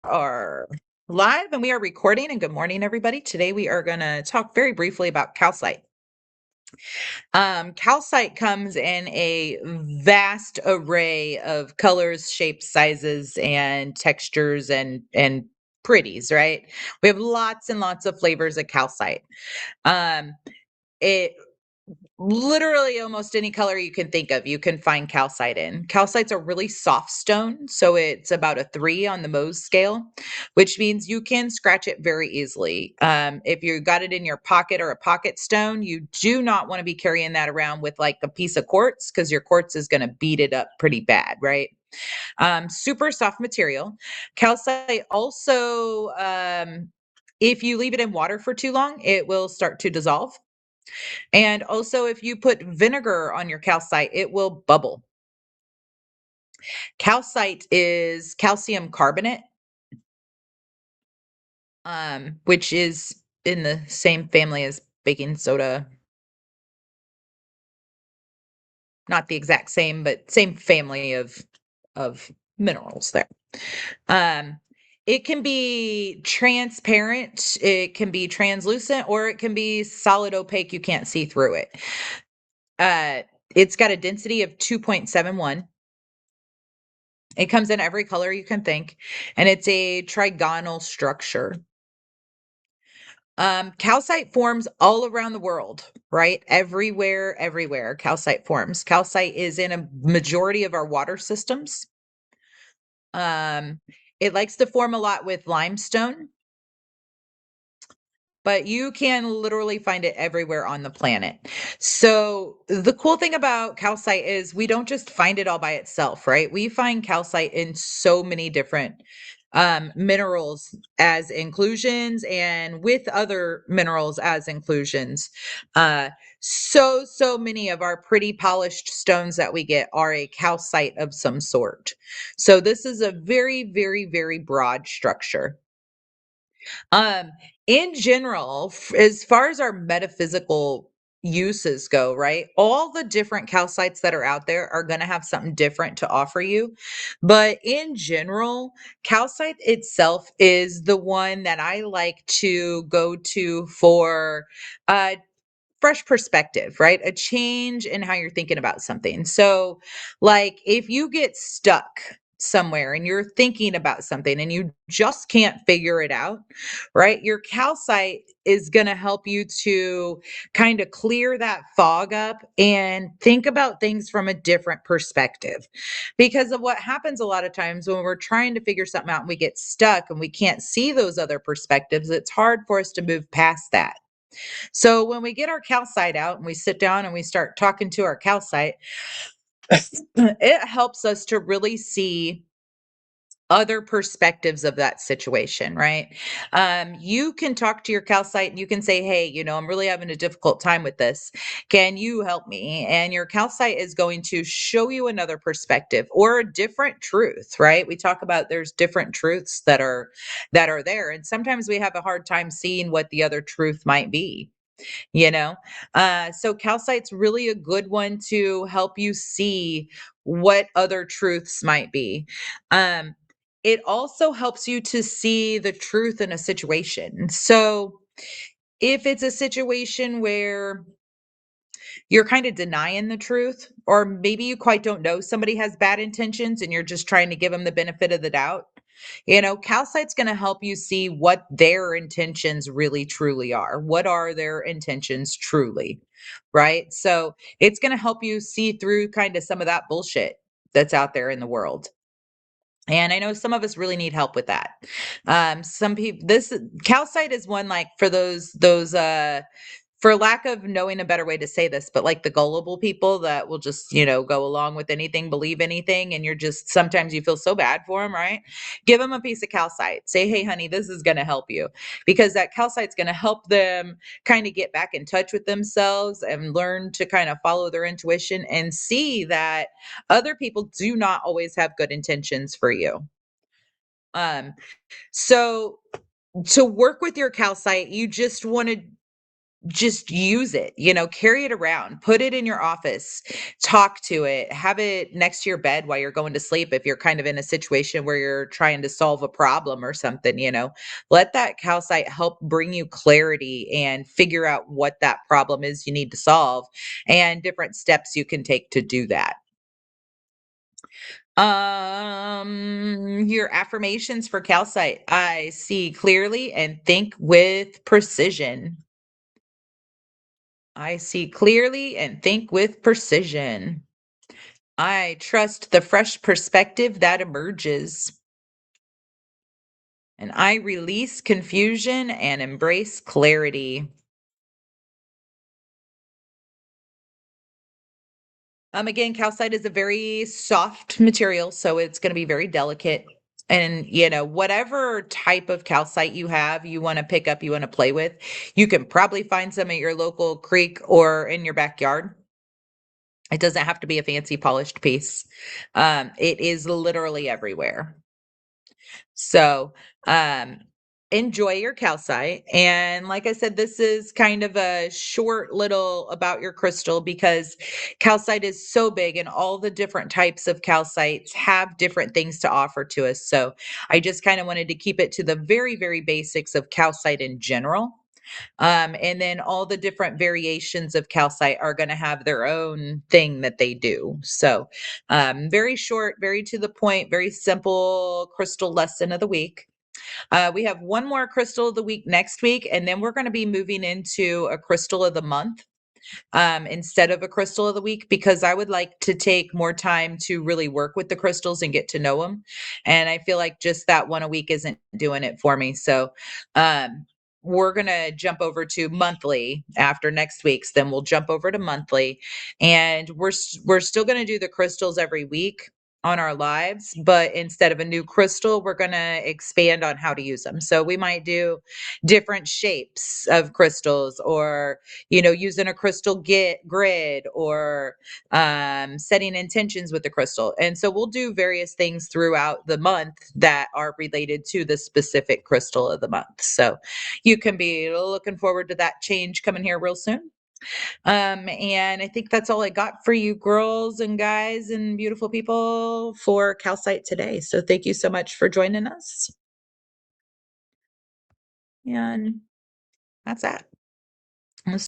Are live and we are recording. And good morning, everybody. Today we are going to talk very briefly about calcite. Calcite comes in a vast array of colors, shapes, sizes, and textures and pretties, right? We have lots and lots of flavors of calcite. Um, it Literally almost any color you can think of, you can find calcite in. Calcite's a really soft stone, so it's about a 3 on the Mohs scale, which means you can scratch it very easily. If you got it in your pocket or a pocket stone, you do not want to be carrying that around with like a piece of quartz because your quartz is going to beat it up pretty bad, right? Super soft material. Calcite also, if you leave it in water for too long, it will start to dissolve. And also, if you put vinegar on your calcite, it will bubble. Calcite is calcium carbonate, which is in the same family as baking soda. Not the exact same, but same family of minerals there. Um, it can be transparent, it can be translucent, or it can be solid opaque. You can't see through it. Uh, it's got a density of 2.71. It comes in every color you can think, and it's a trigonal structure. Calcite forms all around the world, right? Everywhere, calcite forms. Calcite is in a majority of our water systems. Um, it likes to form a lot with limestone, but you can literally find it everywhere on the planet. So the cool thing about calcite is we don't just find it all by itself, right? We find calcite in so many different minerals as inclusions and with other minerals as inclusions. So many of our pretty polished stones that we get are a calcite of some sort. So this is a very broad structure. Um, in general, as far as our metaphysical uses go, right? All the different calcites that are out there are going to have something different to offer you. But in general, calcite itself is the one that I like to go to for uh fresh perspective, right? A change in how you're thinking about something. So, like if you get stuck somewhere and you're thinking about something and you just can't figure it out, right? Your calcite is going to help you to kind of clear that fog up and think about things from a different perspective. Because of what happens a lot of times when we're trying to figure something out and we get stuck and we can't see those other perspectives, it's hard for us to move past that. So when we get our calcite out and we sit down and we start talking to our calcite, it helps us to really see other perspectives of that situation, right? You can talk to your calcite and you can say, hey, I'm really having a difficult time with this. Can you help me? And your calcite is going to show you another perspective or a different truth, right? We talk about there's different truths that are there. And sometimes we have a hard time seeing what the other truth might be you know so calcite's really a good one to help you see what other truths might be. It also helps you to see the truth in a situation. So if it's a situation where you're kind of denying the truth, or maybe you quite don't know somebody has bad intentions and you're just trying to give them the benefit of the doubt. Calcite's going to help you see what their intentions really truly are. What are their intentions truly? Right. So it's going to help you see through kind of some of that bullshit that's out there in the world. And I know some of us really need help with that. Some people, this calcite is one like for those for lack of knowing a better way to say this, but like the gullible people that will just, go along with anything, believe anything, and you're just sometimes you feel so bad for them, right? Give them a piece of calcite. Say, hey, honey, this is going to help you because that calcite's going to help them kind of get back in touch with themselves and learn to kind of follow their intuition and see that other people do not always have good intentions for you. Um, so to work with your calcite, you just want to just use it, carry it around, put it in your office, talk to it, have it next to your bed while you're going to sleep if you're kind of in a situation where you're trying to solve a problem or something. Let that calcite help bring you clarity and figure out what that problem is you need to solve and different steps you can take to do that. Your affirmations for calcite. I see clearly and think with precision. I see clearly and think with precision. I trust the fresh perspective that emerges. And I release confusion and embrace clarity. Again, calcite is a very soft material, so it's going to be very delicate. And, whatever type of calcite you have, you want to pick up, you want to play with, you can probably find some at your local creek or in your backyard. It doesn't have to be a fancy polished piece. It is literally everywhere. So, um, enjoy your calcite. And like I said, this is kind of a short little about your crystal because calcite is so big and all the different types of calcites have different things to offer to us. So, I just kind of wanted to keep it to the very, very basics of calcite in general. And then all the different variations of calcite are going to have their own thing that they do. So, very short, very to the point, very simple crystal lesson of the week. We have one more crystal of the week next week, and then we're going to be moving into a crystal of the month instead of a crystal of the week because I would like to take more time to really work with the crystals and get to know them. And I feel like just that one a week isn't doing it for me. So, we're going to jump over to monthly after next week's. Then we'll jump over to monthly, and we're still going to do the crystals every week on our lives, but instead of a new crystal, we're going to expand on how to use them. So we might do different shapes of crystals or using a crystal grid or setting intentions with the crystal. And so we'll do various things throughout the month that are related to the specific crystal of the month. So you can be looking forward to that change coming here real soon. And I think that's all I got for you girls and guys and beautiful people for Calcite today. So thank you so much for joining us. And that's that.